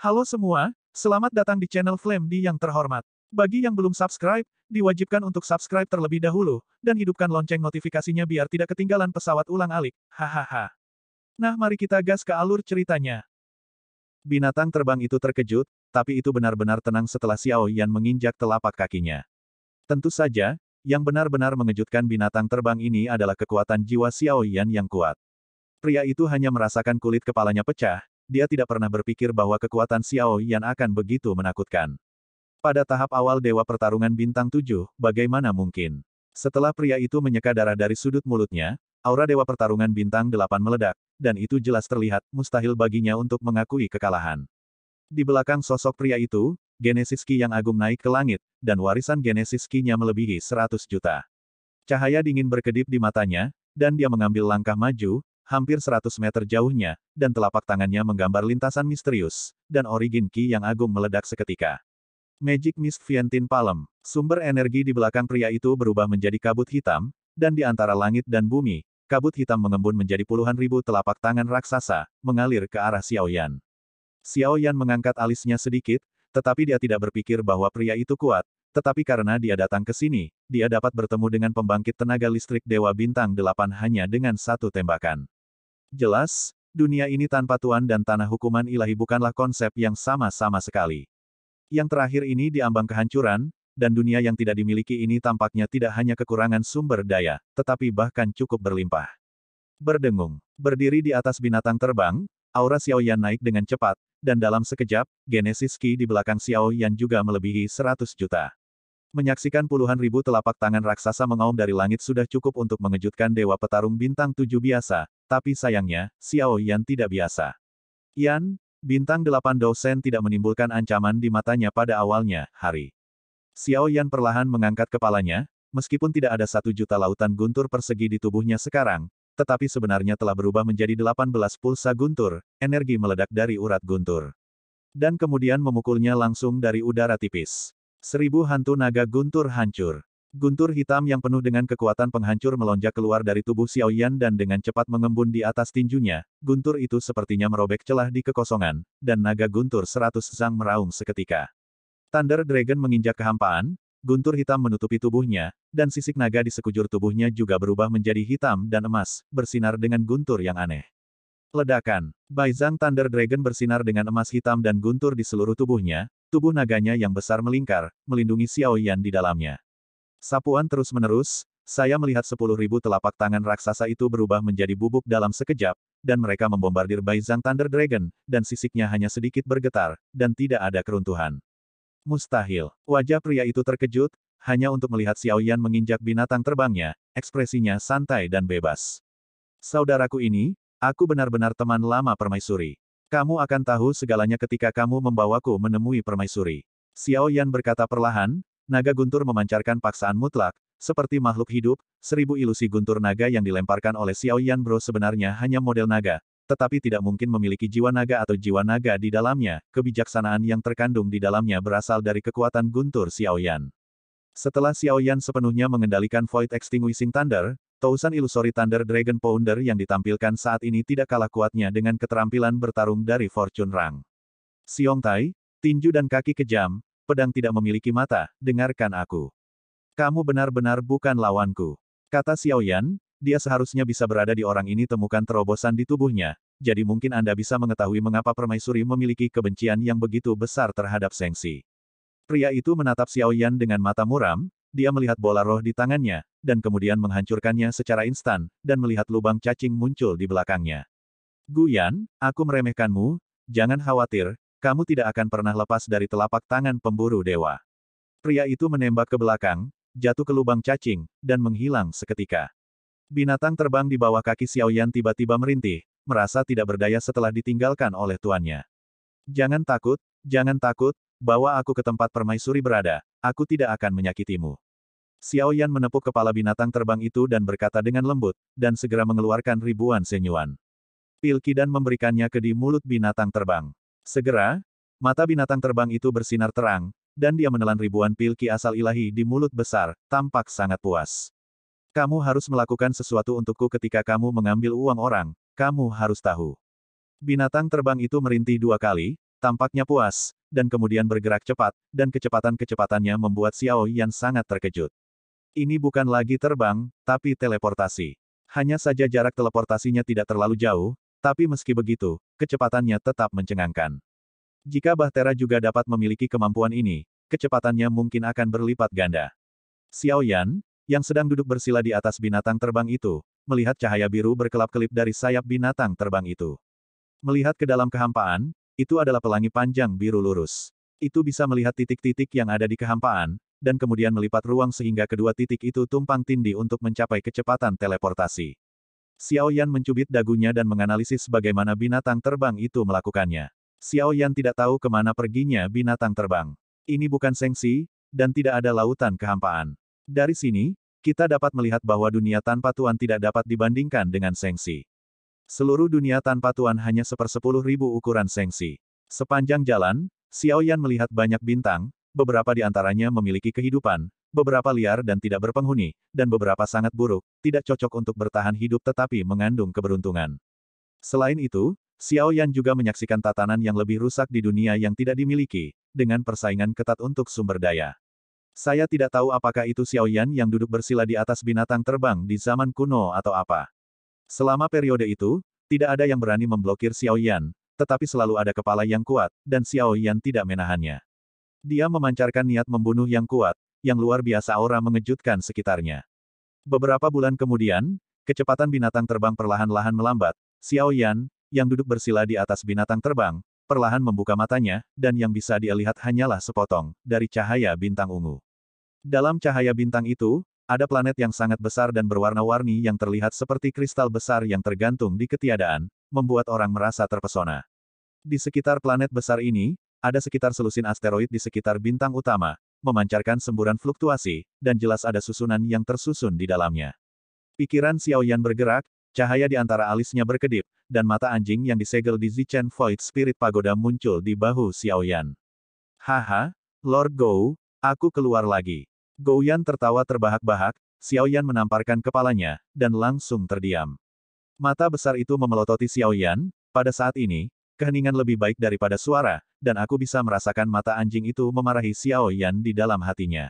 Halo semua, selamat datang di channel Flame D yang terhormat. Bagi yang belum subscribe, diwajibkan untuk subscribe terlebih dahulu, dan hidupkan lonceng notifikasinya biar tidak ketinggalan pesawat ulang-alik. Hahaha. Nah, mari kita gas ke alur ceritanya. Binatang terbang itu terkejut, tapi itu benar-benar tenang setelah Xiao Yan menginjak telapak kakinya. Tentu saja, yang benar-benar mengejutkan binatang terbang ini adalah kekuatan jiwa Xiao Yan yang kuat. Pria itu hanya merasakan kulit kepalanya pecah, dia tidak pernah berpikir bahwa kekuatan Xiao Yan akan begitu menakutkan. Pada tahap awal Dewa Pertarungan Bintang 7, bagaimana mungkin? Setelah pria itu menyeka darah dari sudut mulutnya, aura Dewa Pertarungan Bintang 8 meledak, dan itu jelas terlihat mustahil baginya untuk mengakui kekalahan. Di belakang sosok pria itu, Genesis Ki yang agung naik ke langit, dan warisan Genesis Ki-nya melebihi 100 juta. Cahaya dingin berkedip di matanya, dan dia mengambil langkah maju, hampir 100 meter jauhnya, dan telapak tangannya menggambar lintasan misterius, dan origin Ki yang agung meledak seketika. Magic Mist Vientin Palm, sumber energi di belakang pria itu berubah menjadi kabut hitam, dan di antara langit dan bumi, kabut hitam mengembun menjadi puluhan ribu telapak tangan raksasa, mengalir ke arah Xiao Yan. Xiao Yan mengangkat alisnya sedikit, tetapi dia tidak berpikir bahwa pria itu kuat, tetapi karena dia datang ke sini, dia dapat bertemu dengan pembangkit tenaga listrik Dewa Bintang 8 hanya dengan satu tembakan. Jelas, dunia ini tanpa Tuan dan tanah hukuman ilahi bukanlah konsep yang sama-sama sekali. Yang terakhir ini diambang kehancuran, dan dunia yang tidak dimiliki ini tampaknya tidak hanya kekurangan sumber daya, tetapi bahkan cukup berlimpah. Berdengung, berdiri di atas binatang terbang, aura Xiao Yan naik dengan cepat, dan dalam sekejap, Genesis Ki di belakang Xiao Yan juga melebihi 100 juta. Menyaksikan puluhan ribu telapak tangan raksasa mengaum dari langit sudah cukup untuk mengejutkan Dewa Petarung Bintang 7 biasa, tapi sayangnya, Xiao Yan tidak biasa. Yan, Bintang 8 dosen tidak menimbulkan ancaman di matanya pada awalnya, hari. Xiao Yan perlahan mengangkat kepalanya, meskipun tidak ada 1 juta lautan guntur persegi di tubuhnya sekarang, tetapi sebenarnya telah berubah menjadi 18 pulsa guntur, energi meledak dari urat guntur. Dan kemudian memukulnya langsung dari udara tipis. 1000 hantu naga guntur hancur. Guntur hitam yang penuh dengan kekuatan penghancur melonjak keluar dari tubuh Xiao Yan dan dengan cepat mengembun di atas tinjunya. Guntur itu sepertinya merobek celah di kekosongan, dan naga guntur 100 zang meraung seketika. Thunder Dragon menginjak kehampaan, guntur hitam menutupi tubuhnya, dan sisik naga di sekujur tubuhnya juga berubah menjadi hitam dan emas, bersinar dengan guntur yang aneh. Ledakan. Baizang Thunder Dragon bersinar dengan emas hitam dan guntur di seluruh tubuhnya, tubuh naganya yang besar melingkar, melindungi Xiao Yan di dalamnya. Sapuan terus-menerus, saya melihat 10.000 telapak tangan raksasa itu berubah menjadi bubuk dalam sekejap, dan mereka membombardir Baizang Thunder Dragon, dan sisiknya hanya sedikit bergetar, dan tidak ada keruntuhan. Mustahil. Wajah pria itu terkejut, hanya untuk melihat Xiao Yan menginjak binatang terbangnya, ekspresinya santai dan bebas. Saudaraku ini, aku benar-benar teman lama permaisuri. Kamu akan tahu segalanya ketika kamu membawaku menemui permaisuri. Xiao Yan berkata perlahan, naga guntur memancarkan paksaan mutlak, seperti makhluk hidup, 1000 ilusi guntur naga yang dilemparkan oleh Xiao Yan Bro sebenarnya hanya model naga, tetapi tidak mungkin memiliki jiwa naga atau jiwa naga di dalamnya, kebijaksanaan yang terkandung di dalamnya berasal dari kekuatan guntur Xiao Yan. Setelah Xiao Yan sepenuhnya mengendalikan Void Extinguishing Thunder, Tousan Illusory Thunder Dragon Pounder yang ditampilkan saat ini tidak kalah kuatnya dengan keterampilan bertarung dari Fortune Rang. Xiong Tai, tinju dan kaki kejam, pedang tidak memiliki mata, dengarkan aku. Kamu benar-benar bukan lawanku. Kata Xiao Yan, dia seharusnya bisa berada di orang ini temukan terobosan di tubuhnya, jadi mungkin Anda bisa mengetahui mengapa permaisuri memiliki kebencian yang begitu besar terhadap Sengsi. Pria itu menatap Xiao Yan dengan mata muram, dia melihat bola roh di tangannya, dan kemudian menghancurkannya secara instan, dan melihat lubang cacing muncul di belakangnya. Guyan, aku meremehkanmu, jangan khawatir, kamu tidak akan pernah lepas dari telapak tangan pemburu dewa. Pria itu menembak ke belakang, jatuh ke lubang cacing, dan menghilang seketika. Binatang terbang di bawah kaki Xiao Yan tiba-tiba merintih, merasa tidak berdaya setelah ditinggalkan oleh tuannya. Jangan takut, bawa aku ke tempat permaisuri berada, aku tidak akan menyakitimu. Xiao Yan menepuk kepala binatang terbang itu dan berkata dengan lembut, dan segera mengeluarkan ribuan senyuan. Pilkidan memberikannya ke di mulut binatang terbang. Segera, mata binatang terbang itu bersinar terang, dan dia menelan ribuan pilki asal ilahi di mulut besar, tampak sangat puas. Kamu harus melakukan sesuatu untukku ketika kamu mengambil uang orang, kamu harus tahu. Binatang terbang itu merintih 2 kali, tampaknya puas, dan kemudian bergerak cepat, dan kecepatan-kecepatannya membuat Xiao Yan sangat terkejut. Ini bukan lagi terbang, tapi teleportasi. Hanya saja jarak teleportasinya tidak terlalu jauh, tapi meski begitu, kecepatannya tetap mencengangkan. Jika Bahtera juga dapat memiliki kemampuan ini, kecepatannya mungkin akan berlipat ganda. Xiao Yan, yang sedang duduk bersila di atas binatang terbang itu, melihat cahaya biru berkelap-kelip dari sayap binatang terbang itu. Melihat ke dalam kehampaan, itu adalah pelangi panjang biru lurus. Itu bisa melihat titik-titik yang ada di kehampaan, dan kemudian melipat ruang sehingga kedua titik itu tumpang tindih untuk mencapai kecepatan teleportasi. Xiao Yan mencubit dagunya dan menganalisis bagaimana binatang terbang itu melakukannya. Xiao Yan tidak tahu kemana perginya binatang terbang. Ini bukan Sengxi, dan tidak ada lautan kehampaan. Dari sini, kita dapat melihat bahwa dunia tanpa Tuan tidak dapat dibandingkan dengan Sengxi. Seluruh dunia tanpa Tuan hanya 1/10.000 ukuran Sengxi. Sepanjang jalan, Xiao Yan melihat banyak bintang, beberapa di antaranya memiliki kehidupan, beberapa liar dan tidak berpenghuni, dan beberapa sangat buruk, tidak cocok untuk bertahan hidup tetapi mengandung keberuntungan. Selain itu, Xiao Yan juga menyaksikan tatanan yang lebih rusak di dunia yang tidak dimiliki, dengan persaingan ketat untuk sumber daya. Saya tidak tahu apakah itu Xiao Yan yang duduk bersila di atas binatang terbang di zaman kuno atau apa. Selama periode itu, tidak ada yang berani memblokir Xiao Yan, tetapi selalu ada kepala yang kuat, dan Xiao Yan tidak menahannya. Dia memancarkan niat membunuh yang kuat, yang luar biasa aura mengejutkan sekitarnya. Beberapa bulan kemudian, kecepatan binatang terbang perlahan-lahan melambat. Xiao Yan, yang duduk bersila di atas binatang terbang, perlahan membuka matanya, dan yang bisa dia lihat hanyalah sepotong dari cahaya bintang ungu. Dalam cahaya bintang itu, ada planet yang sangat besar dan berwarna-warni yang terlihat seperti kristal besar yang tergantung di ketiadaan, membuat orang merasa terpesona. Di sekitar planet besar ini, ada sekitar selusin asteroid di sekitar bintang utama, memancarkan semburan fluktuasi, dan jelas ada susunan yang tersusun di dalamnya. Pikiran Xiao Yan bergerak, cahaya di antara alisnya berkedip, dan mata anjing yang disegel di Zichen Void Spirit Pagoda muncul di bahu Xiao Yan. Haha, Lord Gou, aku keluar lagi. Gou Yan tertawa terbahak-bahak, Xiao Yan menamparkan kepalanya, dan langsung terdiam. Mata besar itu memelototi Xiao Yan, pada saat ini, keheningan lebih baik daripada suara, dan aku bisa merasakan mata anjing itu memarahi Xiao Yan di dalam hatinya.